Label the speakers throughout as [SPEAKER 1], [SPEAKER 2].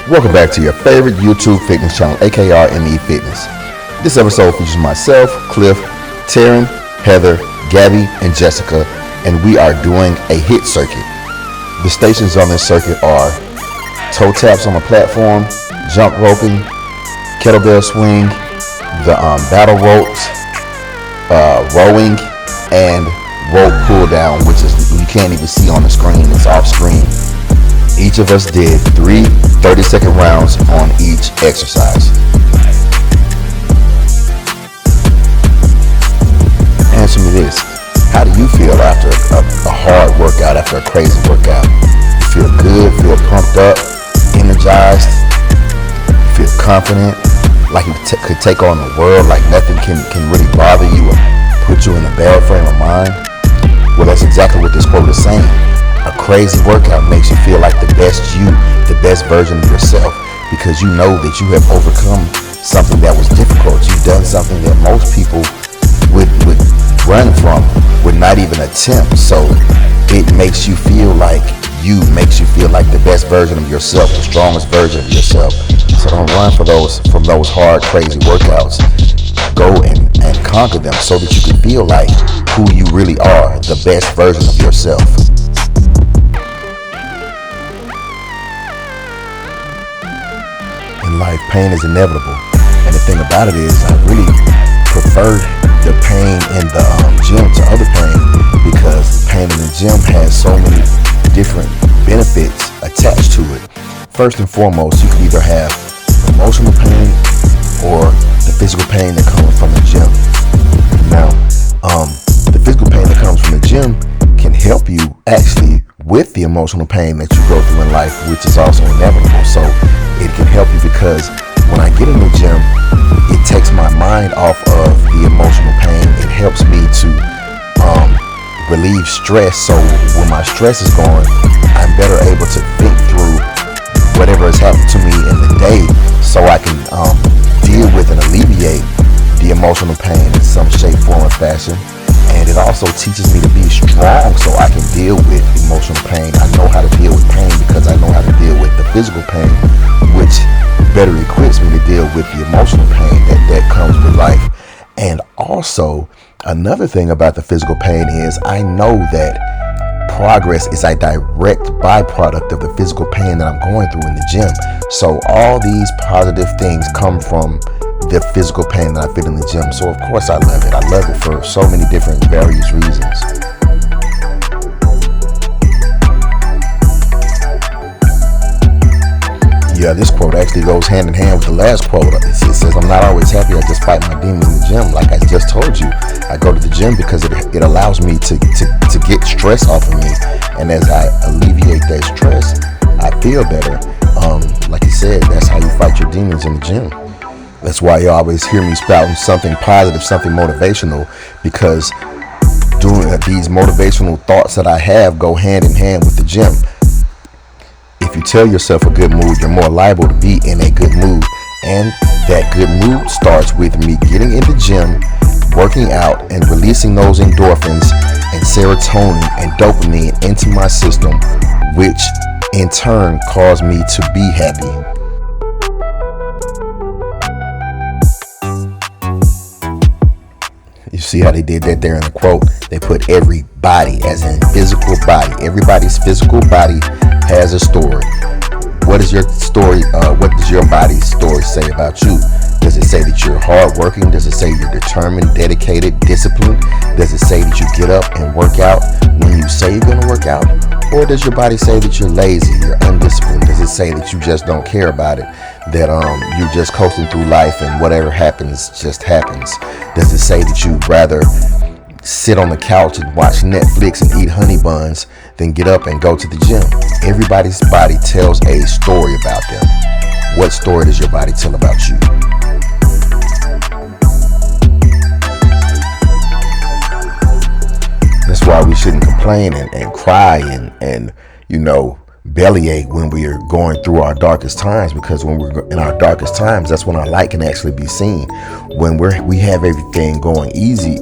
[SPEAKER 1] Welcome back to your favorite YouTube fitness channel, aka ME Fitness. This episode features myself, Cliff, Taryn, Heather, Gabbie, and Jessica, and we are doing a HIIT circuit. The stations on this circuit are toe taps on the platform, jump roping, kettlebell swing, the battle ropes, rowing, and rope pull down, which is you can't even see on the screen, it's off screen. Each of us did 3 30-second rounds on each exercise. Answer me this: how do you feel after a hard workout, after a crazy workout? You feel good, feel pumped up, energized, feel confident, like you could take on the world, like nothing can really bother you or put you in a bad frame of mind? Well, that's exactly what this quote is saying. A crazy workout makes you feel like the best you, the best version of yourself, because you know that you have overcome something that was difficult. You've done something that most people would run from, would not even attempt. So it makes you feel like the best version of yourself, the strongest version of yourself. So don't run from those hard, crazy workouts. Go and conquer them so that you can feel like who you really are, the best version of yourself. In life, pain is inevitable, and the thing about it is I really prefer the pain in the gym to other pain, because pain in the gym has so many different benefits attached to it. First and foremost, you can either have emotional pain or the physical pain that comes from the gym. Now, the physical pain that comes from the gym can help you actually with the emotional pain that you go through in life, which is also inevitable. So it can help you, because when I get in the gym, it takes my mind off of the emotional pain. It helps me to relieve stress. So when my stress is gone, I'm better able to think through whatever has happened to me in the day, so I can deal with and alleviate the emotional pain in some shape, form, or fashion. And it also teaches me to be strong so I can deal with emotional pain. I know how to deal with pain because I know how to deal with the physical pain, which better equips me to deal with the emotional pain that comes with life. And also, another thing about the physical pain is I know that progress is a direct byproduct of the physical pain that I'm going through in the gym. So all these positive things come from the physical pain that I feel in the gym. So of course I love it. I love it for so many different various reasons. Yeah, this quote actually goes hand in hand with the last quote. It says, I'm not always happy, I just fight my demons in the gym. Like I just told you, I go to the gym because it allows me to get stress off of me. And as I alleviate that stress, I feel better. Like you said, that's how you fight your demons in the gym. That's why you always hear me spouting something positive, something motivational, because doing these motivational thoughts that I have go hand in hand with the gym. If you tell yourself a good mood, you're more liable to be in a good mood. And that good mood starts with me getting in the gym, working out, and releasing those endorphins and serotonin and dopamine into my system, which in turn cause me to be happy. You see how they did that there in the quote? They put everybody, as in physical body. Everybody's physical body has a story. What is your story? What does your body's story say about you? Does it say that you're hardworking? Does it say you're determined, dedicated, disciplined? Does it say that you get up and work out when you say you're going to work out? Or does your body say that you're lazy, you're undisciplined? Does it say that you just don't care about it? That you're just coasting through life and whatever happens just happens? Does it say that you'd rather sit on the couch and watch Netflix and eat honey buns than get up and go to the gym? Everybody's body tells a story about them. What story does your body tell about you? That's why we shouldn't complain and cry and bellyache when we are going through our darkest times, because when we're in our darkest times, that's when our light can actually be seen. When we have everything going easy,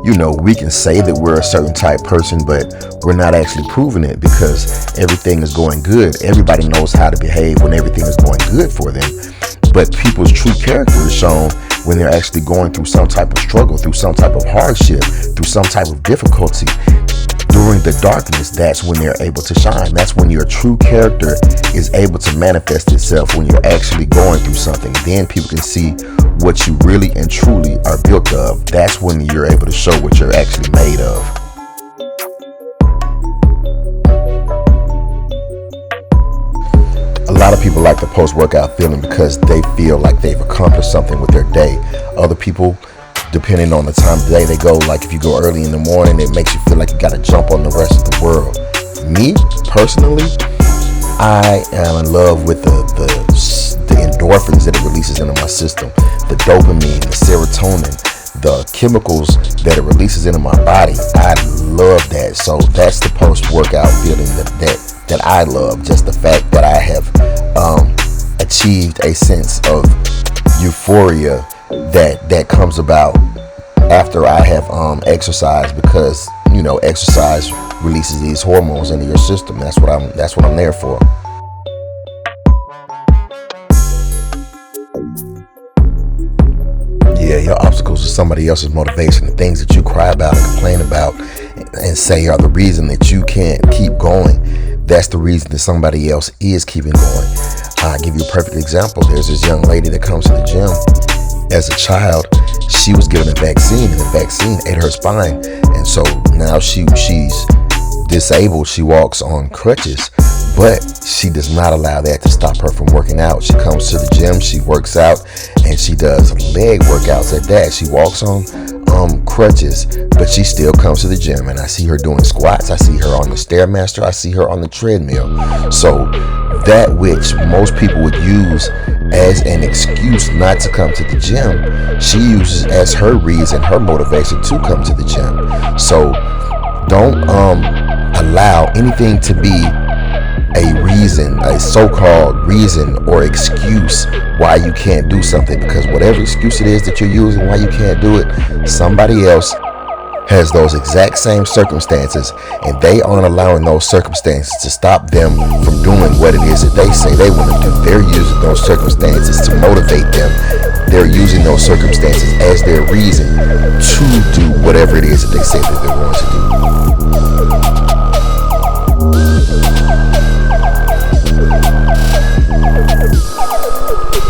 [SPEAKER 1] we can say that we're a certain type person, but we're not actually proving it because everything is going good. Everybody knows how to behave when everything is going good for them. But people's true character is shown when they're actually going through some type of struggle, through some type of hardship, through some type of difficulty. During the darkness, that's when they're able to shine. That's when your true character is able to manifest itself, when you're actually going through something. Then people can see what you really and truly are built of. That's when you're able to show what you're actually made of. A lot of people like the post-workout feeling because they feel like they've accomplished something with their day. Other people, depending on the time of the day they go, like if you go early in the morning, it makes you feel like you got to jump on the rest of the world. Me, personally, I am in love with the endorphins that it releases into my system, the dopamine, the serotonin, the chemicals that it releases into my body. I love that. So that's the post-workout feeling that I love. Just the fact that I have achieved a sense of euphoria that comes about after I have exercised, because exercise releases these hormones into your system. That's what I'm there for. Yeah, your obstacles are somebody else's motivation. The things that you cry about and complain about and say are the reason that you can't keep going. That's the reason that somebody else is keeping going. I'll give you a perfect example. There's this young lady that comes to the gym. As a child, she was given a vaccine, and the vaccine ate her spine. And so now she's disabled. She walks on crutches, but she does not allow that to stop her from working out. She comes to the gym, she works out, and she does leg workouts at that. She walks on crutches, but she still comes to the gym, and I see her doing squats, I see her on the Stairmaster, I see her on the treadmill. So that which most people would use as an excuse not to come to the gym, she uses as her reason, her motivation to come to the gym. So don't allow anything to be a reason, a so-called reason or excuse why you can't do something, because whatever excuse it is that you're using why you can't do it, somebody else has those exact same circumstances, and they aren't allowing those circumstances to stop them from doing what it is that they say they want to do. They're using those circumstances to motivate them. They're using those circumstances as their reason to do whatever it is that they say that they're going to do.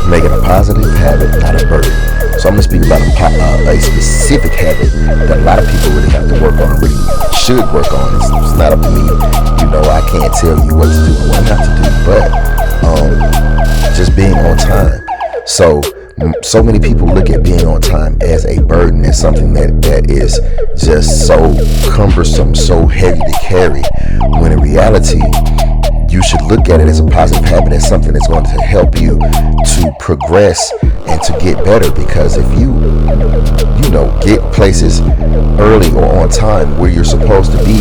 [SPEAKER 1] Make it a positive habit, not a burden. So I'm going to speak about a specific habit that a lot of people really have to work on, really should work on. It's not up to me. I can't tell you what to do and what not to do, but just being on time. So many people look at being on time as a burden, as something that is just so cumbersome, so heavy to carry, when in reality, you should look at it as a positive habit, as something that's going to help you to progress and to get better. Because if you get places early or on time where you're supposed to be,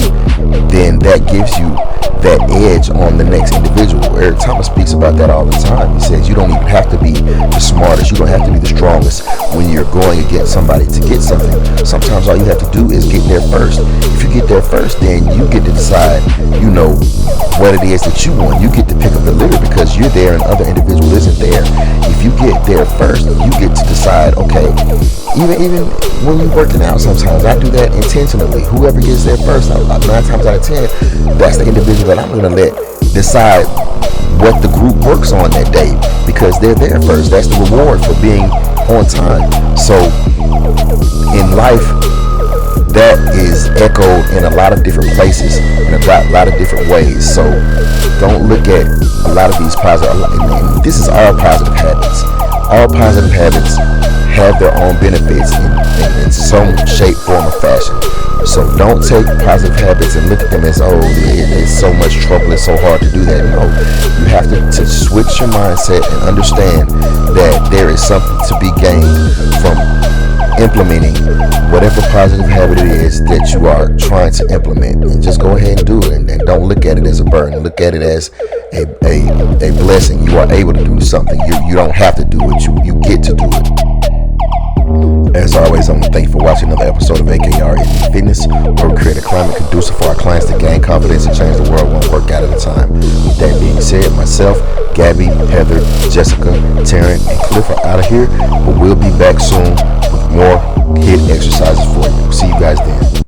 [SPEAKER 1] then that gives you that edge on the next individual. Eric Thomas speaks about that all the time. He says you don't even have to be the smartest, you don't have to be the strongest when you're going against somebody to get something. Sometimes all you have to do is get there first. If you get there first, then you get to decide what it is that you want. You get to pick up the litter because you're there and other individual isn't there. If you get there first, you get to decide, okay, even when you're working out, sometimes I do that intentionally. Whoever gets there first, 9 times out of 10, that's the individual that I'm going to let decide what the group works on that day, because they're there first. That's the reward for being on time. So in life, that is echoed in a lot of different places, in a lot of different ways. So don't look at a lot of these positive, this is all positive habits. All positive habits have their own benefits in some shape, form, or fashion. So don't take positive habits and look at them as, it's so much trouble, it's so hard to do that. No, you have to switch your mindset and understand that there is something to be gained from implementing whatever positive habit it is that you are trying to implement, and just go ahead and do it, and don't look at it as a burden. Look at it as a blessing. You are able to do something. You don't have to do it, you get to do it. As always, I want to thank you for watching another episode of AKR Fitness, where we create a climate conducive for our clients to gain confidence and change the world one workout at a time. With that being said, myself, Gabbie, Heather, Jessica, Taryn, and Cliff are out of here, but we'll be back soon with more HIIT exercises for you. See you guys then.